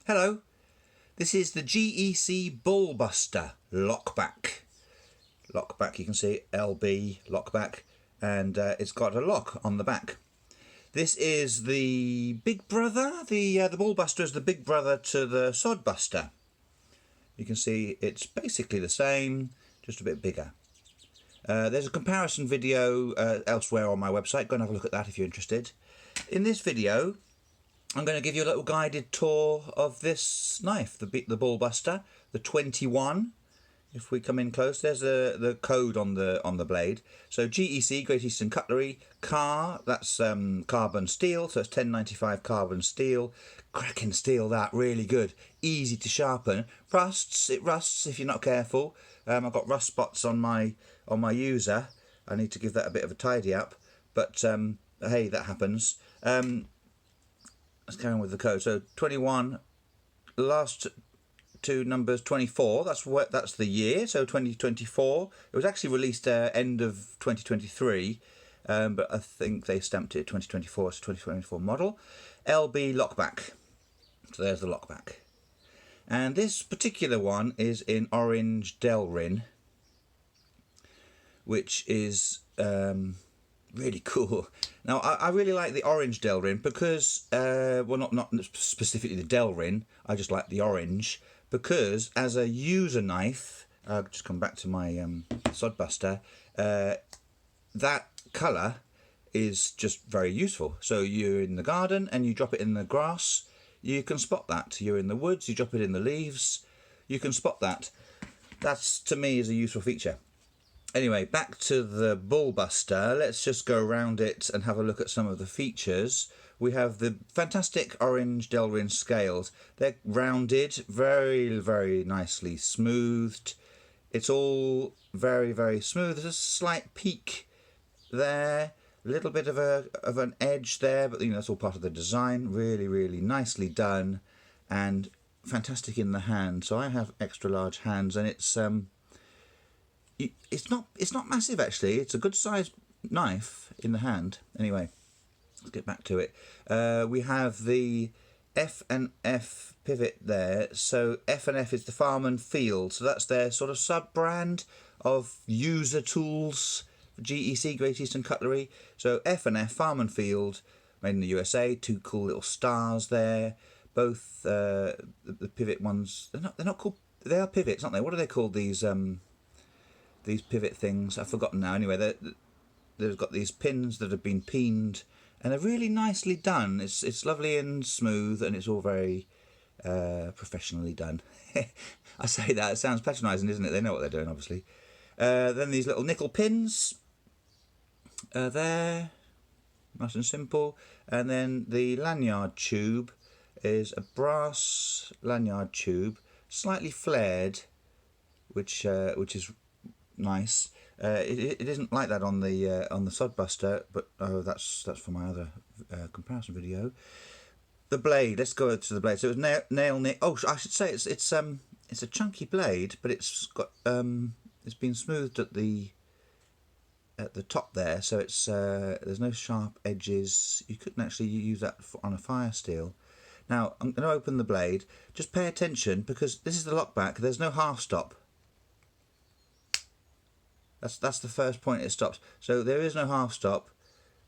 Hello, this is the GEC Bull Buster Lockback. Lockback, you can see LB Lockback, and it's got a lock on the back. This is the big brother. The Bull Buster is the big brother to the Sod Buster. You can see it's basically the same, just a bit bigger. There's a comparison video elsewhere on my website. Go and have a look at that if you're interested. In this video, I'm going to give you a little guided tour of this knife, the Bull Buster, the 21. If we come in close, there's the code on the blade. So GEC, Great Eastern Cutlery, CAR, that's carbon steel, so it's 1095 carbon steel. Cracking steel, that, really good, easy to sharpen. It rusts if you're not careful. I've got rust spots on my user. I need to give that a bit of a tidy up, but hey, that happens. Let's carry on with the code. So 21, last two numbers 24. That's the year. So 2024. It was actually released end of 2023, but I think they stamped it 2024. It's a 2024 model. LB Lockback. So there's the Lockback. And this particular one is in orange delrin, which is really cool. Now, I really like the orange delrin because, well, not specifically the delrin, I just like the orange, because as a user knife, I'll just come back to my Sod Buster, that colour is just very useful. So you're in the garden and you drop it in the grass, you can spot that. You're in the woods, you drop it in the leaves, you can spot that. That's, to me, is a useful feature. Anyway, back to the Bull Buster. Let's just go around it and have a look at some of the features. We have the fantastic orange delrin scales. They're rounded, very, very nicely smoothed. It's all very, very smooth. There's a slight peak there, a little bit of an edge there, but that's all part of the design. Really, really nicely done, and fantastic in the hand. So I have extra large hands, and it's not massive actually. It's a good sized knife in the hand. Anyway, let's get back to it. We have the F and F pivot there. So F and F is the Farm and Field. So that's their sort of sub brand of user tools for GEC, Great Eastern Cutlery. So F and F, Farm and Field, made in the USA. Two cool little stars there. Both the pivot ones. They're not called. They are pivots, aren't they? What are they called? These pivot things, I've forgotten now. Anyway, they've got these pins that have been peened, and they're really nicely done. It's lovely and smooth, and it's all very professionally done. I say that, it sounds patronising, isn't it? They know what they're doing, obviously. Then these little nickel pins there, nice and simple. And then the lanyard tube is a brass lanyard tube, slightly flared, which is nice. It isn't like that on the Sod Buster, but that's for my other comparison video. The blade. Let's go to the blade. So it was nail nick. Oh, I should say it's a chunky blade, but it's got it's been smoothed at the top there, so it's there's no sharp edges. You couldn't actually use that on a fire steel. Now I'm going to open the blade. Just pay attention, because this is the lockback. There's no half stop. That's the first point it stops. So there is no half stop.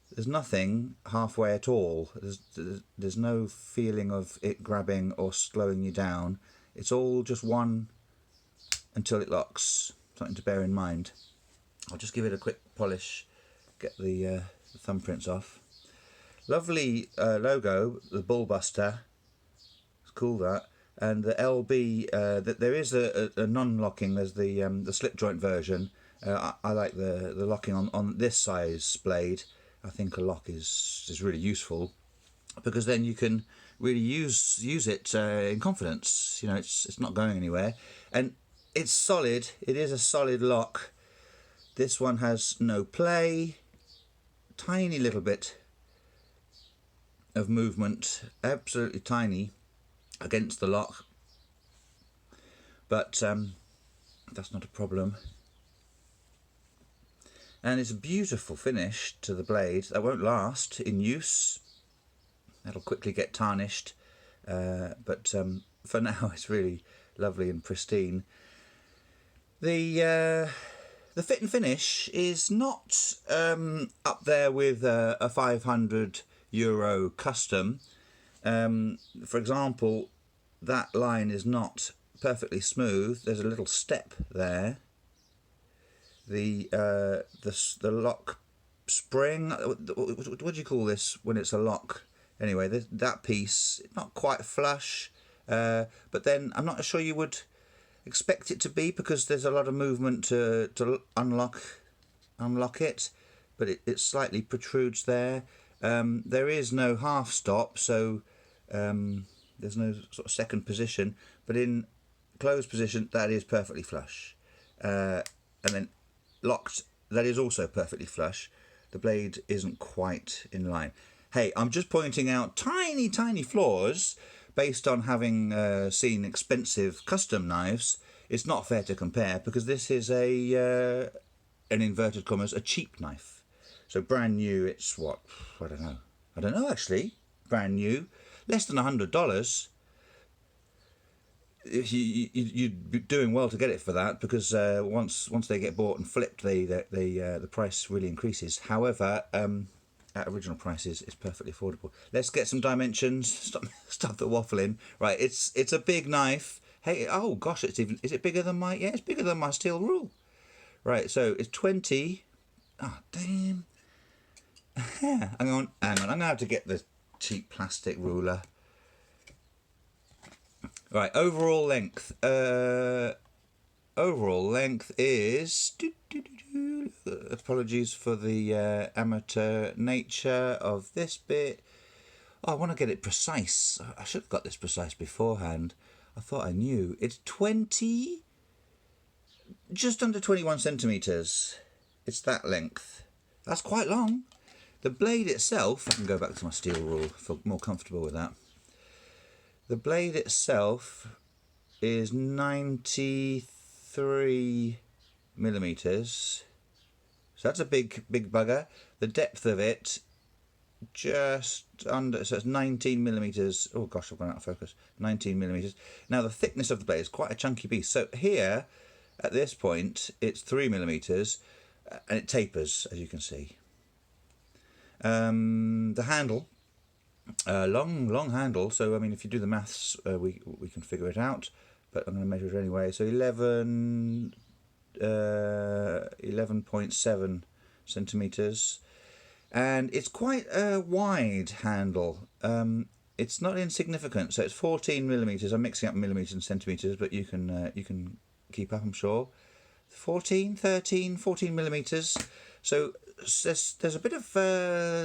There's nothing halfway at all. There's no feeling of it grabbing or slowing you down. It's all just one until it locks. Something to bear in mind. I'll just give it a quick polish, get the thumbprints off. Lovely logo, the Bull Buster. It's cool, that. And the LB, there is a non-locking. There's the slip joint version. I like the locking on this size blade. I think a lock is really useful, because then you can really use it in confidence. It's not going anywhere, and it's solid. It is a solid lock. This one has no play, tiny little bit of movement, absolutely tiny, against the lock, but that's not a problem. And it's a beautiful finish to the blade that won't last in use. That'll quickly get tarnished. but for now it's really lovely and pristine. The fit and finish is not up there with a €500 custom. For example, that line is not perfectly smooth. There's a little step there. The lock spring, what do you call this when it's a lock? Anyway, that piece, not quite flush, but then I'm not sure you would expect it to be, because there's a lot of movement to unlock it, but it slightly protrudes there. There is no half stop, so there's no sort of second position, but in closed position that is perfectly flush, and then locked, that is also perfectly flush. The blade isn't quite in line. Hey, I'm just pointing out tiny flaws based on having seen expensive custom knives. It's not fair to compare, because this is an inverted commas, a cheap knife. So brand new, it's what? I don't know actually. Brand new, less than $100. You'd be doing well to get it for that, because once they get bought and flipped, the price really increases. However, at original prices, it's perfectly affordable. Let's get some dimensions. Stop the waffling. Right, it's a big knife. Hey, oh gosh, is it bigger than my? Yeah, it's bigger than my steel rule. Right, so it's 20. Oh damn. Hang on. I'm gonna have to get the cheap plastic ruler. Right, overall length. Overall length is. Apologies for the amateur nature of this bit. Oh, I want to get it precise. I should have got this precise beforehand. I thought I knew. It's 20. Just under 21 centimetres. It's that length. That's quite long. The blade itself, I can go back to my steel rule, feel more comfortable with that. The blade itself is 93 millimetres. So that's a big bugger. The depth of it, just under, so it's 19 millimetres. Oh gosh, I've gone out of focus. 19 millimetres. Now the thickness of the blade is quite a chunky piece. So here, at this point, it's 3 millimetres, and it tapers, as you can see. The handle, long handle. So I mean, if you do the maths, we can figure it out. But I'm going to measure it anyway. So 11.7 centimeters, and it's quite a wide handle. It's not insignificant. So it's 14 millimeters. I'm mixing up millimeters and centimeters, but you can keep up, I'm sure. 14 millimeters. So there's a bit of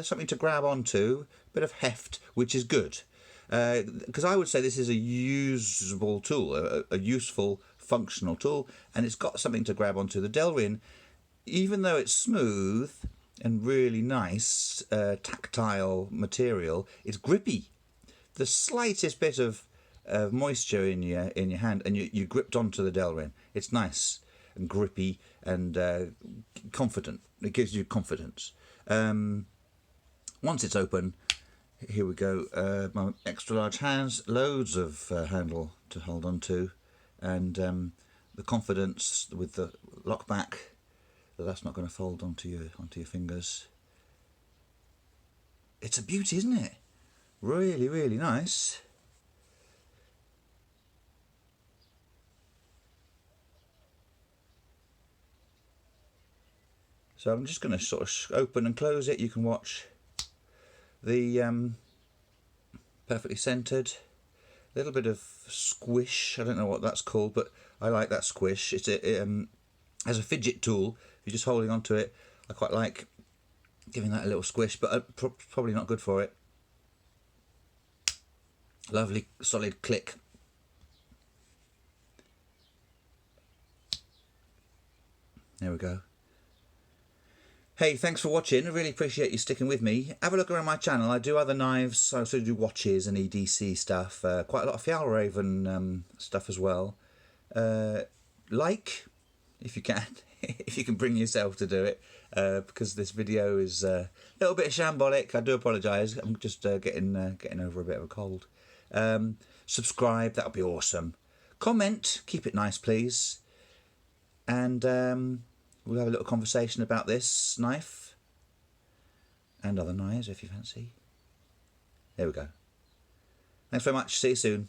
something to grab onto, a bit of heft, which is good, because I would say this is a usable tool, a useful functional tool, and it's got something to grab onto. The delrin, even though it's smooth and really nice, tactile material, it's grippy. The slightest bit of moisture in your hand, and you gripped onto the delrin. It's nice and grippy and confident. It gives you confidence. Once it's open, here we go. My extra large hands, loads of handle to hold on to, and the confidence with the lockback that's not going to fold onto your fingers. It's a beauty, isn't it? Really, really nice. So I'm just going to sort of open and close it. You can watch the perfectly centered, a little bit of squish. I don't know what that's called, but I like that squish. It's as a fidget tool. If you're just holding onto it, I quite like giving that a little squish, but probably not good for it. Lovely solid click. There we go. Hey, thanks for watching. I really appreciate you sticking with me. Have a look around my channel. I do other knives. I also do watches and EDC stuff. Quite a lot of Fjallraven stuff as well. Like, if you can, if you can bring yourself to do it, because this video is a little bit shambolic. I do apologise. I'm just getting over a bit of a cold. Subscribe, that would be awesome. Comment, keep it nice please. And we'll have a little conversation about this knife and other knives if you fancy. There we go. Thanks very much. See you soon.